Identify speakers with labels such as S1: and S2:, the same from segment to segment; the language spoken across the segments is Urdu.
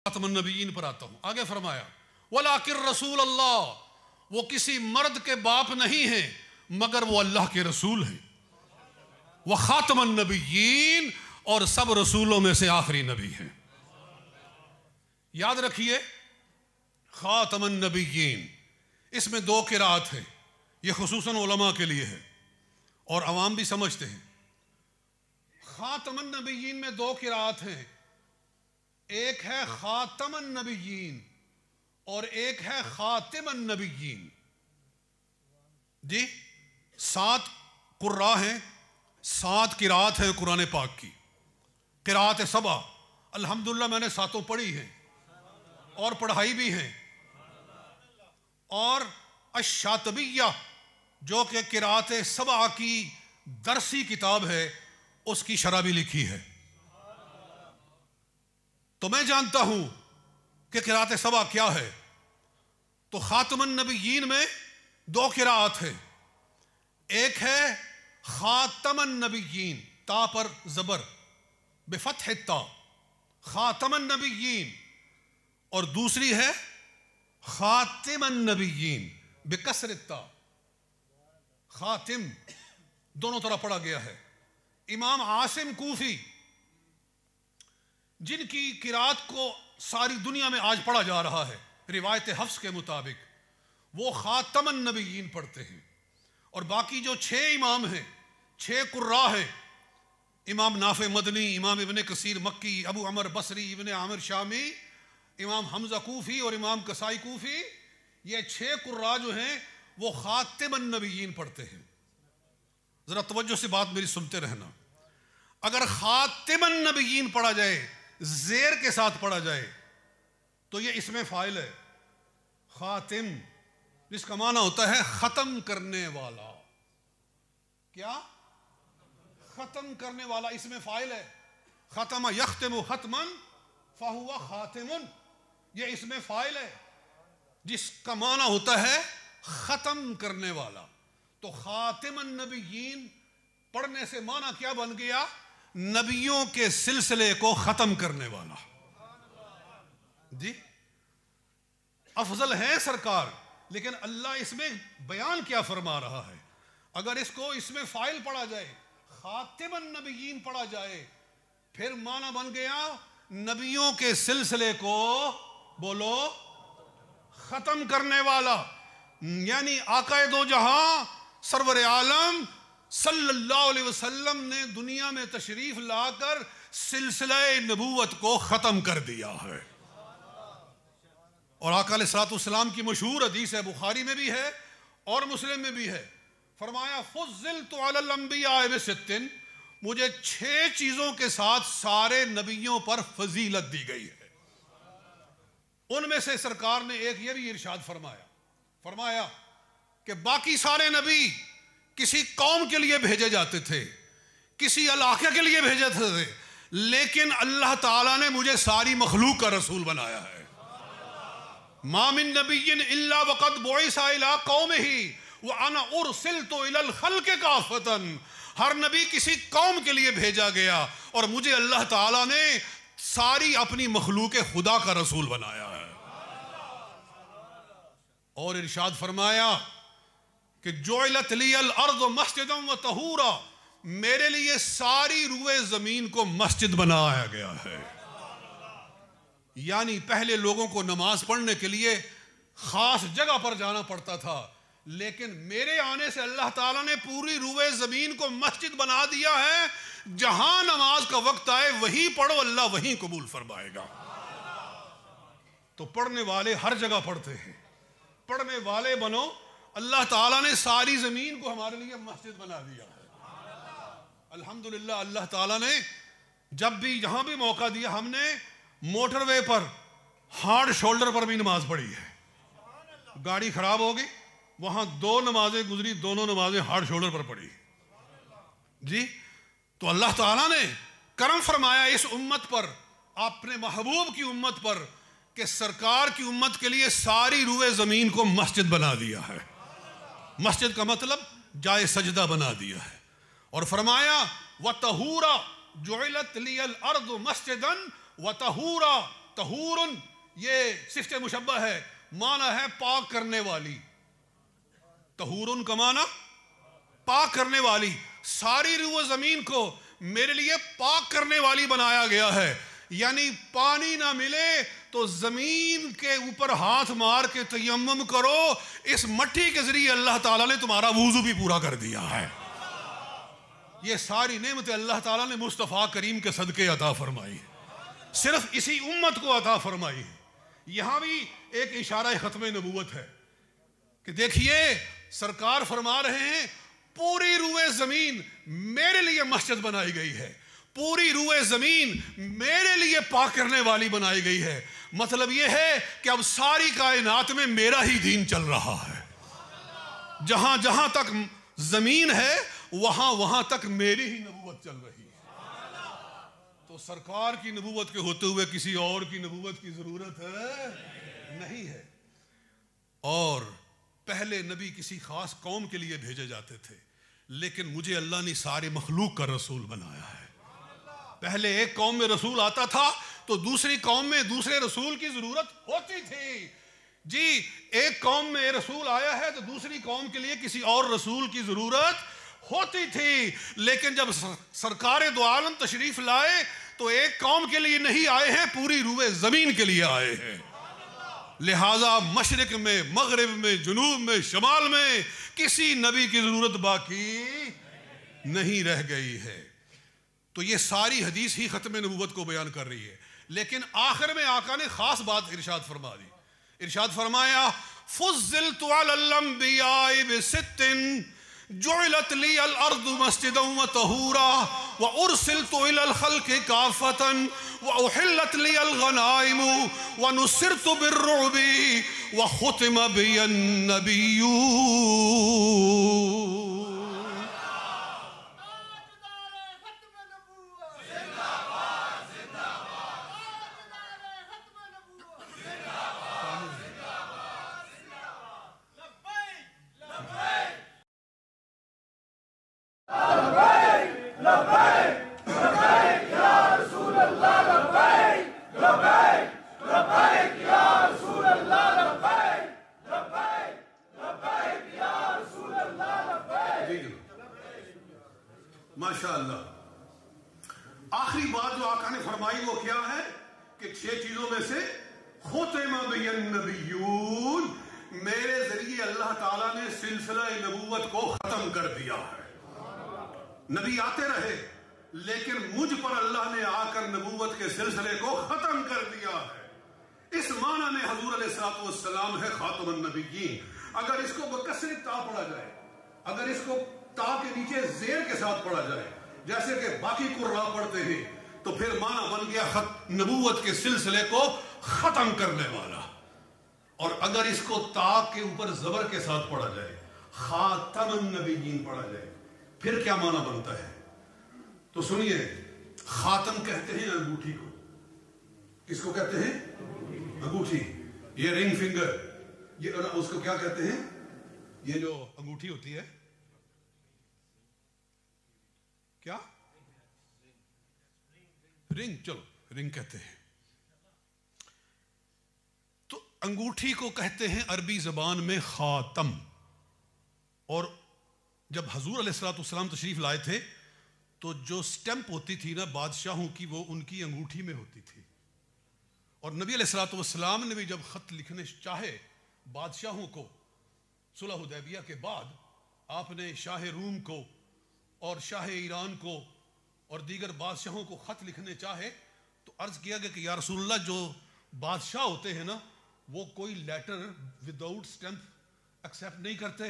S1: خاتم النبیین پر آتا ہوں. آگے فرمایا وَلَٰكِن رسول اللہ، وہ کسی مرد کے باپ نہیں ہیں مگر وہ اللہ کے رسول ہیں. وَخَاتَمَ النَّبِيِّينَ، اور سب رسولوں میں سے آخری نبی ہیں. یاد رکھیے خاتم النبیین، اس میں دو قرات ہیں. یہ خصوصاً علماء کے لیے ہے اور عوام بھی سمجھتے ہیں. خاتم النبیین میں دو قرات ہیں، ایک ہے خاتم النبیین اور ایک ہے خاتم النبیین. جی 7 قراء ہیں، 7 قرات ہیں قرآن پاک کی. قرات 7 الحمدللہ میں نے 7 پڑھی ہیں اور پڑھائی بھی ہیں. اور الشاطبیہ جو کہ قرات 7 کی درسی کتاب ہے، اس کی شرح بھی لکھی ہے. تو میں جانتا ہوں کہ قرات 7 کیا ہے. تو خاتم النبیین میں 2 قرات ہیں، ایک ہے خاتم النبیین تا پر زبر بفتح التا خاتم النبیین، اور دوسری ہے خاتم النبیین بکسر التا. خاتم دونوں طرح پڑھا گیا ہے. امام عاصم کوفی جن کی قرات کو ساری دنیا میں آج پڑھا جا رہا ہے روایت حفص کے مطابق، وہ خاتم النبیین پڑھتے ہیں. اور باقی جو 6 امام ہیں، 6 قراء ہیں، امام نافع مدنی، امام ابن کثیر مکی، ابو عمر بصری، ابن عامر شامی، امام حمزہ کوفی اور امام کسائی کوفی، یہ 6 قراء جو ہیں وہ خاتم النبیین پڑھتے ہیں. ذرا توجہ سے بات میری سنتے رہنا. اگر خاتم النبیین پڑھا جائے، زیر کے ساتھ پڑھا جائے، تو یہ اسم فاعل ہے. خاتم جس کا معنی ہوتا ہے ختم کرنے والا. کیا؟ ختم کرنے والا اسم فاعل ہے. ختم یختم ختما فہو خاتم، یہ اسم فاعل ہے جس کا معنی ہوتا ہے ختم کرنے والا. تو خاتم النبیین پڑھنے سے معنی کیا بن گیا؟ نبیوں کے سلسلے کو ختم کرنے والا. جی افضل ہے سرکار، لیکن اللہ اس میں بیان کیا فرما رہا ہے؟ اگر اس کو اس میں فاعل پڑھا جائے، خاتم النبیین پڑھا جائے، پھر معنی بن گیا نبیوں کے سلسلے کو بولو ختم کرنے والا. یعنی آقا دو جہاں سرور عالم صلی اللہ علیہ وسلم نے دنیا میں تشریف لا کر سلسلہ نبوت کو ختم کر دیا ہے. اور آقا علیہ السلام کی مشہور حدیث ہے، بخاری میں بھی ہے اور مسلم میں بھی ہے. فرمایا فضلت علی الانبیاء بست، مجھے 6 چیزوں کے ساتھ سارے نبیوں پر فضیلت دی گئی ہے. ان میں سے سرکار نے ایک یہ بھی ارشاد فرمایا کہ باقی سارے نبی کسی قوم کے لیے بھیجے جاتے تھے، کسی علاقے کے لیے بھیجے تھے، لیکن اللہ تعالیٰ نے مجھے ساری مخلوق کا رسول بنایا ہے. ما من نبی الا وقد بعث الى قومه وانا ارسلت الى الخلق کافۃ. ہر نبی کسی قوم کے لیے بھیجا گیا اور مجھے اللہ تعالیٰ نے ساری اپنی مخلوق خدا کا رسول بنایا ہے. اور ارشاد فرمایا کہ جعلت لی الارض مسجدا وطہورا، میرے لیے ساری روئے زمین کو مسجد بنایا گیا ہے. یعنی پہلے لوگوں کو نماز پڑھنے کے لیے خاص جگہ پر جانا پڑتا تھا، لیکن میرے آنے سے اللہ تعالیٰ نے پوری روئے زمین کو مسجد بنا دیا ہے. جہاں نماز کا وقت آئے وہیں پڑھو، اللہ وہیں قبول فرمائے گا. تو پڑھنے والے ہر جگہ پڑھتے ہیں، پڑھنے والے بنو. اللہ تعالیٰ نے ساری زمین کو ہمارے لیے مسجد بنا دیا ہے. الحمدللہ اللہ تعالیٰ نے جب بھی جہاں بھی موقع دیا، ہم نے موٹر وے پر ہارڈ شولڈر پر بھی نماز پڑھی ہے. گاڑی خراب ہوگی، وہاں 2 نمازیں گزری، دونوں نمازیں ہارڈ شولڈر پر پڑھی. جی تو اللہ تعالیٰ نے کرم فرمایا اس امت پر، اپنے محبوب کی امت پر، کہ سرکار کی امت کے لیے ساری روئے زمین کو مسجد بنا دیا ہے. مسجد کا مطلب جائے سجدہ بنا دیا ہے. اور فرمایا وَطَہُورًا جُعِلَتْ لِيَ الْأَرْضُ مَسْجِدًا وَطَہُورًا، طہورن یہ صفت مشبہ ہے، معنی ہے پاک کرنے والی. طہورن کا معنی پاک کرنے والی. ساری روح زمین کو میرے لیے پاک کرنے والی بنایا گیا ہے. یعنی پانی نہ ملے تو زمین کے اوپر ہاتھ مار کے تیمم کرو، اس مٹی کے ذریعے اللہ تعالیٰ نے تمہارا وضو بھی پورا کر دیا ہے. یہ ساری نعمتیں اللہ تعالیٰ نے مصطفیٰ کریم کے صدقے عطا فرمائی ہے، صرف اسی امت کو عطا فرمائی ہے. یہاں بھی ایک اشارہ ختم نبوت ہے کہ دیکھیے سرکار فرما رہے ہیں پوری روئے زمین میرے لیے مسجد بنائی گئی ہے، پوری روئے زمین میرے لیے پاک کرنے والی بنائی گئی ہے. مطلب یہ ہے کہ اب ساری کائنات میں میرا ہی دین چل رہا ہے. جہاں جہاں تک زمین ہے وہاں وہاں تک میری ہی نبوت چل رہی ہے. تو سرکار کی نبوت کے ہوتے ہوئے کسی اور کی نبوت کی ضرورت ہے نہیں ہے. اور پہلے نبی کسی خاص قوم کے لیے بھیجے جاتے تھے، لیکن مجھے اللہ نے سارے مخلوق کا رسول بنایا ہے. پہلے ایک قوم میں رسول آتا تھا تو دوسری قوم میں دوسرے رسول کی ضرورت ہوتی تھی. جی ایک قوم میں رسول آیا ہے تو دوسری قوم کے لیے کسی اور رسول کی ضرورت ہوتی تھی. لیکن جب سرکار دو عالم تشریف لائے تو ایک قوم کے لیے نہیں آئے ہیں، پوری روئے زمین کے لیے آئے ہیں. لہٰذا مشرق میں، مغرب میں، جنوب میں، شمال میں کسی نبی کی ضرورت باقی نہیں رہ گئی ہے. تو یہ ساری حدیث ہی ختم نبوت کو بیان کر رہی ہے. لیکن آخر میں آقا نے خاص بات ارشاد فرما دی. ارشاد فرمایا فضلت علی الانبیاء بست جعلت لی الارض مسجدا وطہورا وارسلت الى الخلق کافتا واحلت لی الغنائم ونصرت بالرعب وختم بی النبیون. ماشاءاللہ. آخری بات جو آقا نے فرمائی وہ کیا ہے کہ 6 چیزوں میں سے ختم بی النبیون، میرے ذریعے اللہ تعالیٰ نے سلسلہ نبوت کو ختم کر دیا ہے. نبی آتے رہے لیکن مجھ پر اللہ نے آ کر نبوت کے سلسلے کو ختم کر دیا ہے. اس معنی میں حضور علیہ السلام ہے خاتم النبیین. اگر اس کو بکثرت تا پڑھا جائے، اگر اس کو تا کے نیچے زیر کے ساتھ پڑھا جائے جیسے کہ باقی قراء پڑھتے ہیں تو پھر معنی بن گیا نبوت کے سلسلے کو ختم کرنے والا. اور اگر اس کو تا کے اوپر زبر کے ساتھ پڑھا جائے، خاتم النبیین پڑھا جائے، پھر کیا معنی بنتا ہے؟ تو سنیے، خاتم کہتے ہیں انگوٹھی کو. کس کو کہتے ہیں؟ انگوٹھی. یہ رنگ فنگر، یہ اس کو کیا کہتے ہیں؟ یہ جو انگوٹھی ہوتی ہے کیا؟ رنگ. چلو رنگ کہتے ہیں. تو انگوٹھی کو کہتے ہیں عربی زبان میں خاتم. اور جب حضور علیہ السلام تشریف لائے تھے تو جو سٹیمپ ہوتی تھی نا بادشاہوں کی، وہ ان کی انگوٹھی میں ہوتی تھی. اور نبی علیہ السلام نے بھی جب خط لکھنے چاہے بادشاہوں کو، صلح حدیبیہ کے بعد آپ نے شاہ روم کو اور شاہ ایران کو اور دیگر بادشاہوں کو خط لکھنے چاہے تو عرض کیا گیا کہ یا رسول اللہ، جو بادشاہ ہوتے ہیں نا وہ کوئی لیٹر وداؤٹ سٹیمپ ایکسیپٹ نہیں کرتے،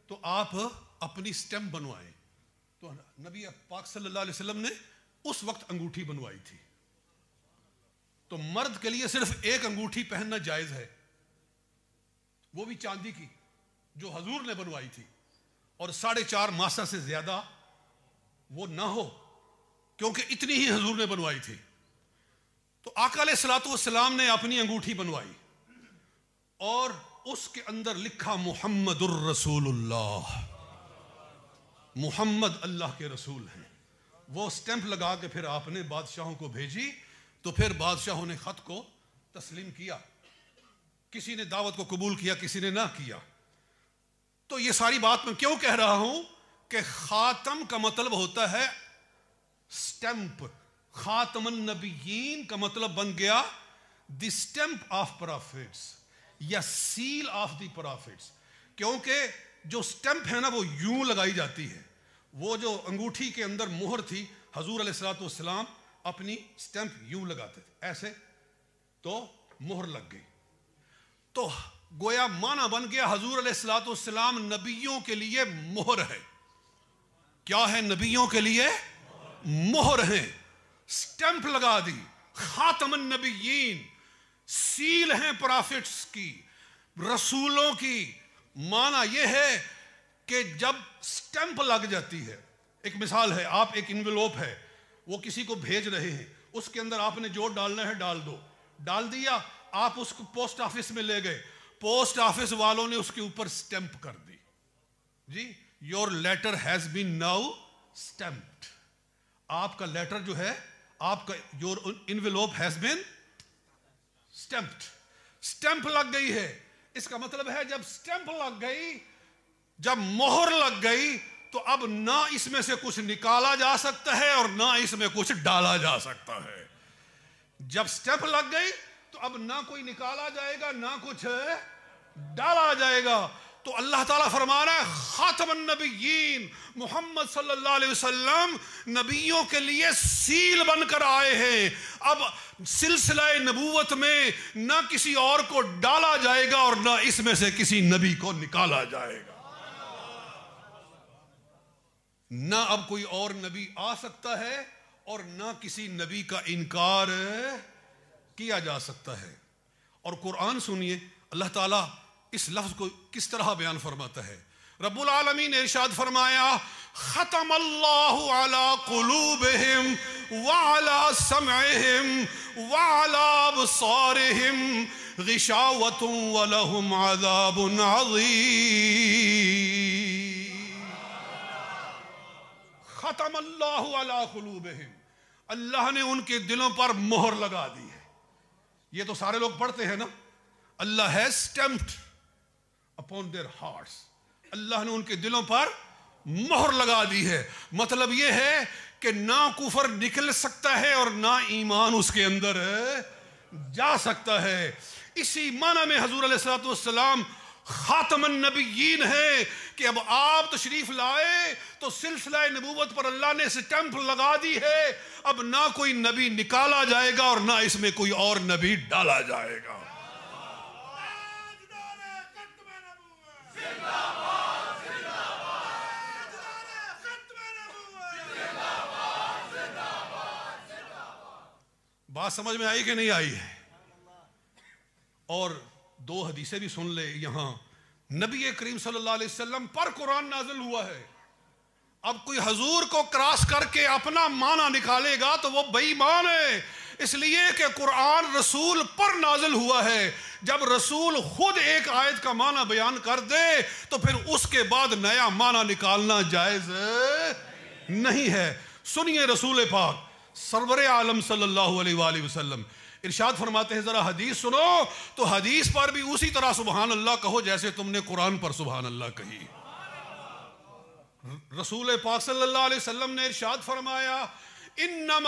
S1: تو آپ اپنی سٹیمپ بنوائیں. تو نبی پاک صلی اللہ علیہ وسلم نے اس وقت انگوٹھی بنوائی تھی. تو مرد کے لیے صرف ایک انگوٹھی پہننا جائز ہے، وہ بھی چاندی کی جو حضور نے بنوائی تھی، اور 4.5 ماسہ سے زیادہ وہ نہ ہو، کیونکہ اتنی ہی حضور نے بنوائی تھی. تو آقا علیہ السلام نے اپنی انگوٹھی بنوائی اور اس کے اندر لکھا محمد الرسول اللہ، محمد اللہ کے رسول ہیں. وہ سٹیمپ لگا کے پھر آپ نے بادشاہوں کو بھیجی. تو پھر بادشاہوں نے خط کو تسلیم کیا، کسی نے دعوت کو قبول کیا، کسی نے نہ کیا. تو یہ ساری بات میں کیوں کہہ رہا ہوں کہ خاتم کا مطلب ہوتا ہے سٹیمپ. خاتم النبیین کا مطلب بن گیا دی سٹیمپ آف پرافٹس یا سیل آف دی پرافٹس. کیونکہ جو سٹیمپ ہے نا وہ یوں لگائی جاتی ہے. وہ جو انگوٹھی کے اندر مہر تھی، حضور علیہ الصلوۃ والسلام اپنی سٹیمپ یوں لگاتے تھے ایسے، تو مہر لگ گئی. تو گویا معنی بن گیا حضور علیہ الصلوۃ والسلام نبیوں کے لیے مہر ہے. کیا ہے؟ نبیوں کے لیے مہر ہیں. سٹیمپ لگا دی. خاتم النبیین، سیل ہیں پرافٹس کی، رسولوں کی. معنی یہ ہے کہ جب سٹیمپ لگ جاتی ہے، ایک مثال ہے، آپ ایک انویلوپ ہے، وہ کسی کو بھیج رہے ہیں، اس کے اندر آپ نے جو ڈالنا ہے ڈال دو. ڈال دیا، آپ اس کو پوسٹ آفس میں لے گئے، پوسٹ آفس والوں نے اس کے اوپر سٹیمپ کر دی. جی your letter has been now stamped. آپ کا لیٹر جو ہے، آپ کا your envelope has been stamped. Stamp لگ گئی ہے. اس کا مطلب ہے جب سٹیمپ لگ گئی، جب مہر لگ گئی، تو اب نہ اس میں سے کچھ نکالا جا سکتا ہے اور نہ اس میں کچھ ڈالا جا سکتا ہے. جب سٹیمپ لگ گئی تو اب نہ کوئی نکالا جائے گا نہ کچھ ڈالا جائے گا. تو اللہ تعالیٰ فرما رہا ہے خاتم النبیین محمد صلی اللہ علیہ وسلم نبیوں کے لیے سیل بن کر آئے ہیں. اب سلسلہ نبوت میں نہ کسی اور کو ڈالا جائے گا اور نہ اس میں سے کسی نبی کو نکالا جائے گا. نہ اب کوئی اور نبی آ سکتا ہے اور نہ کسی نبی کا انکار کیا جا سکتا ہے. اور قرآن سنیے اللہ تعالیٰ اس لفظ کو کس طرح بیان فرماتا ہے. رب العالمین نے ارشاد فرمایا ختم اللہ علی قلوبہم وعلی سمعہم وعلی ابصارہم غشاوۃ ولہم عذاب عظیم. ختم اللہ علی قلوبہم، اللہ نے ان کے دلوں پر مہر لگا دی ہے. یہ تو سارے لوگ پڑھتے ہیں نا، اللہ has stamped upon their hearts. اللہ نے ان کے دلوں پر مہر لگا دی ہے. مطلب یہ ہے کہ نہ کفر نکل سکتا ہے اور نہ ایمان اس کے اندر جا سکتا ہے. اسی معنی میں حضور علیہ الصلوۃ والسلام خاتم النبیین ہے کہ اب آپ تشریف لائے تو سلسلہ نبوت پر اللہ نے سٹیمپ لگا دی ہے. اب نہ کوئی نبی نکالا جائے گا اور نہ اس میں کوئی اور نبی ڈالا جائے گا. بات سمجھ میں آئی کہ نہیں آئی ہے؟ اور دو حدیثیں بھی سن لے. یہاں نبی کریم صلی اللہ علیہ وسلم پر قرآن نازل ہوا ہے. اب کوئی حضور کو کراس کر کے اپنا معنی نکالے گا تو وہ بے ایمان ہے. اس لیے کہ قرآن رسول پر نازل ہوا ہے. جب رسول خود ایک آیت کا معنی بیان کر دے تو پھر اس کے بعد نیا معنی نکالنا جائز نہیں ہے. سنیے رسول پاک سرور عالم صلی اللہ علیہ وآلہ وسلم ارشاد فرماتے ہیں، ذرا حدیث سنو تو حدیث پر بھی اسی طرح سبحان اللہ کہو جیسے تم نے قرآن پر سبحان اللہ کہی. رسول پاک صلی اللہ علیہ وسلم نے ارشاد فرمایا انما